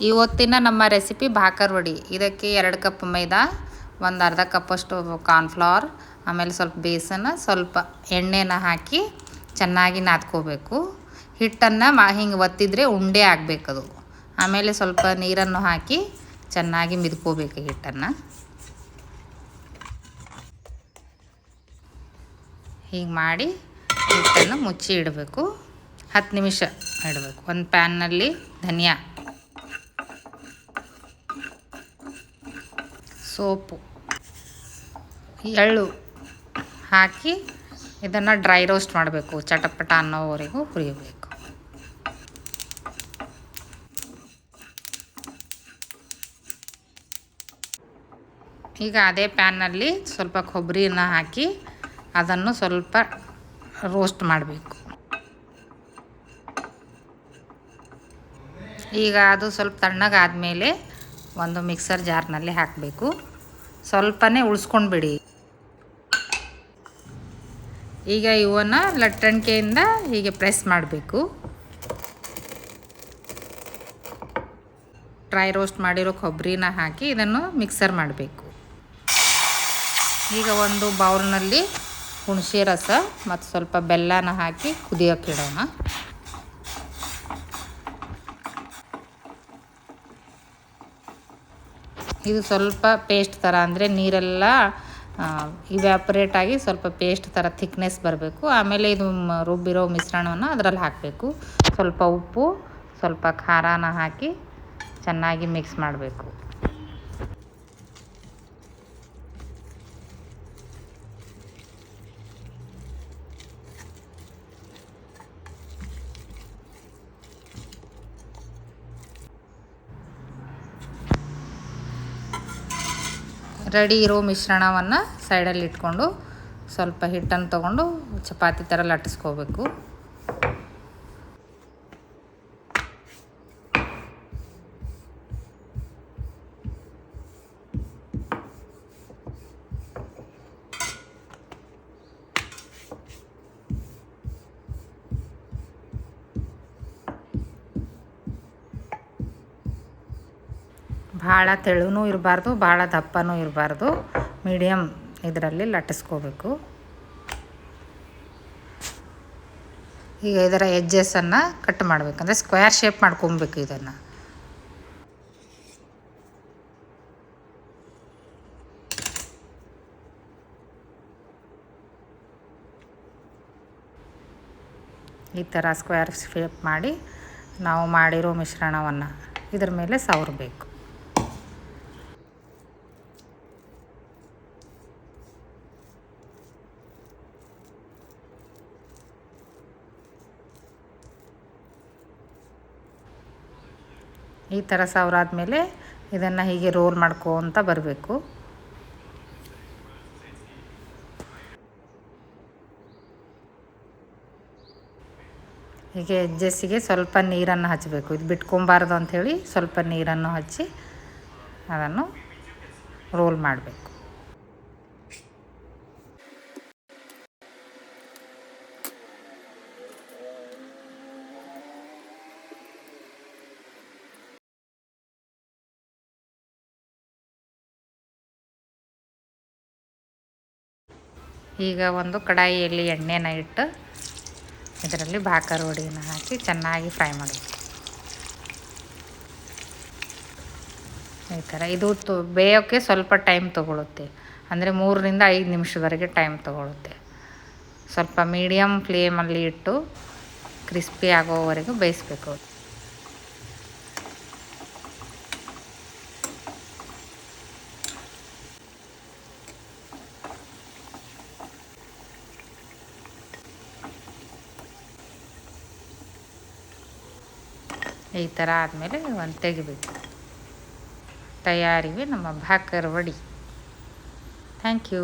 ಇವತ್ತಿನ ನಮ್ಮ ರೆಸಿಪಿ ಭಾಕರ್ ವಡಿ. ಇದಕ್ಕೆ 2 ಕಪ್ ಮೈದಾ, ಒಂದು ಅರ್ಧ ಕಪ್ಪಷ್ಟು ಕಾರ್ನ್ಫ್ಲವರ್, ಆಮೇಲೆ ಸ್ವಲ್ಪ ಬೇಸನ್, ಸ್ವಲ್ಪ ಎಣ್ಣೆನ ಹಾಕಿ ಚೆನ್ನಾಗಿ ನಾದ್ಕೋಬೇಕು. ಹಿಟ್ಟನ್ನು ಹಿಂಗೆ ಒತ್ತಿದ್ರೆ ಉಂಡೆ ಆಗಬೇಕದು. ಆಮೇಲೆ ಸ್ವಲ್ಪ ನೀರನ್ನು ಹಾಕಿ ಚೆನ್ನಾಗಿ ಮಿದ್ಕೋಬೇಕು ಹಿಟ್ಟನ್ನು. ಹೀಗೆ ಮಾಡಿ ಹಿಟ್ಟನ್ನು ಮುಚ್ಚಿ ಇಡಬೇಕು. 10 ನಿಮಿಷ ಇಡಬೇಕು. ಒಂದು ಪ್ಯಾನ್ನಲ್ಲಿ ಧನಿಯಾ, ಸೋಪು, ಎಳ್ಳು ಹಾಕಿ ಇದನ್ನು ಡ್ರೈ ರೋಸ್ಟ್ ಮಾಡಬೇಕು. ಚಟಪಟ ಅನ್ನೋವರೆಗೂ ಹುರಿಯಬೇಕು. ಈಗ ಅದೇ ಪ್ಯಾನ್ನಲ್ಲಿ ಸ್ವಲ್ಪ ಕೊಬ್ಬರಿನ ಹಾಕಿ ಅದನ್ನು ಸ್ವಲ್ಪ ರೋಸ್ಟ್ ಮಾಡಬೇಕು. ಈಗ ಅದು ಸ್ವಲ್ಪ ತಣ್ಣಗಾದಮೇಲೆ ಒಂದು ಮಿಕ್ಸರ್ ಜಾರ್ನಲ್ಲಿ ಹಾಕಬೇಕು. ಸ್ವಲ್ಪನೇ ಉಳಿಸ್ಕೊಂಡ್ಬಿಡಿ. ಈಗ ಇವನ್ನು ಲಟ್ಟಣಿಕೆಯಿಂದ ಹೀಗೆ ಪ್ರೆಸ್ ಮಾಡಬೇಕು. ಡ್ರೈ ರೋಸ್ಟ್ ಮಾಡಿರೋ ಕೊಬ್ಬರಿನ ಹಾಕಿ ಇದನ್ನು ಮಿಕ್ಸರ್ ಮಾಡಬೇಕು. ಈಗ ಒಂದು ಬೌಲ್ನಲ್ಲಿ ಹುಣಸೆ ರಸ ಮತ್ತು ಸ್ವಲ್ಪ ಬೆಲ್ಲನ ಹಾಕಿ ಕುದಿಯೋಕ್ಕಿಡೋಣ. ಇದು ಸ್ವಲ್ಪ ಪೇಸ್ಟ್ ಥರ, ಅಂದರೆ ನೀರೆಲ್ಲ ಇವ್ಯಾಪರೇಟ್ ಆಗಿ ಸ್ವಲ್ಪ ಪೇಸ್ಟ್ ಥರ ಥಿಕ್ನೆಸ್ ಬರಬೇಕು. ಆಮೇಲೆ ಇದು ರುಬ್ಬಿರೋ ಮಿಶ್ರಣವನ್ನು ಅದರಲ್ಲಿ ಹಾಕಬೇಕು. ಸ್ವಲ್ಪ ಉಪ್ಪು, ಸ್ವಲ್ಪ ಖಾರನ ಹಾಕಿ ಚೆನ್ನಾಗಿ ಮಿಕ್ಸ್ ಮಾಡಬೇಕು. ರೆಡಿ ಇರೋ ಮಿಶ್ರಣವನ್ನು ಸೈಡಲ್ಲಿ ಇಟ್ಕೊಂಡು ಸ್ವಲ್ಪ ಹಿಟ್ಟನ್ನು ತೊಗೊಂಡು ಚಪಾತಿ ಥರ ಲಟ್ಟಿಸ್ಕೋಬೇಕು. ಭಾಳ ತೆಳುನೂ ಇರಬಾರ್ದು, ಭಾಳ ದಪ್ಪನೂ ಇರಬಾರ್ದು. ಮೀಡಿಯಮ್ ಇದರಲ್ಲಿ ಲಟ್ಟಿಸ್ಕೋಬೇಕು. ಈಗ ಇದರ ಎಡ್ಜಸ್ಸನ್ನು ಕಟ್ ಮಾಡಬೇಕಂದ್ರೆ ಸ್ಕ್ವೇರ್ ಶೇಪ್ ಮಾಡ್ಕೊಬೇಕು. ಇದನ್ನು ಈ ಥರ ಸ್ಕ್ವೇರ್ ಶೇಪ್ ಮಾಡಿ ನಾವು ಮಾಡಿರೋ ಮಿಶ್ರಣವನ್ನು ಇದ್ರ ಮೇಲೆ ಸವರಬೇಕು. ಈ ಥರ ಸವರಾದ್ಮೇಲೆ ಇದನ್ನು ಹೀಗೆ ರೋಲ್ ಮಾಡ್ಕೊತ ಬರಬೇಕು. ಹೀಗೆ ಎಡ್ಜಸ್ಸಿಗೆ ಸ್ವಲ್ಪ ನೀರನ್ನು ಹಚ್ಚಬೇಕು. ಇದು ಬಿಟ್ಕೊಬಾರ್ದು ಅಂಥೇಳಿ ಸ್ವಲ್ಪ ನೀರನ್ನು ಹಚ್ಚಿ ಅದನ್ನು ರೋಲ್ ಮಾಡಬೇಕು. ಈಗ ಒಂದು ಕಡಾಯಿಯಲ್ಲಿ ಎಣ್ಣೆನ ಇಟ್ಟು ಇದರಲ್ಲಿ ಭಾಕರ್ ವಡಿನ ಹಾಕಿ ಚೆನ್ನಾಗಿ ಫ್ರೈ ಮಾಡಬೇಕು. ಈ ಥರ ಇದು ಬೇಯೋಕ್ಕೆ ಸ್ವಲ್ಪ ಟೈಮ್ ತೊಗೊಳುತ್ತೆ. ಅಂದರೆ 3ರಿಂದ 5 ನಿಮಿಷದವರೆಗೆ ಟೈಮ್ ತೊಗೊಳುತ್ತೆ. ಸ್ವಲ್ಪ ಮೀಡಿಯಮ್ ಫ್ಲೇಮಲ್ಲಿ ಇಟ್ಟು ಕ್ರಿಸ್ಪಿ ಆಗೋವರೆಗೂ ಬೇಯಿಸ್ಬೇಕು. ಈ ಥರ ಆದಮೇಲೆ ಒಂದು ತೆಗಿಬೇಕು. ತಯಾರಿವೆ ನಮ್ಮ ಭಾಕರ್ ವಡಿ. Thank you.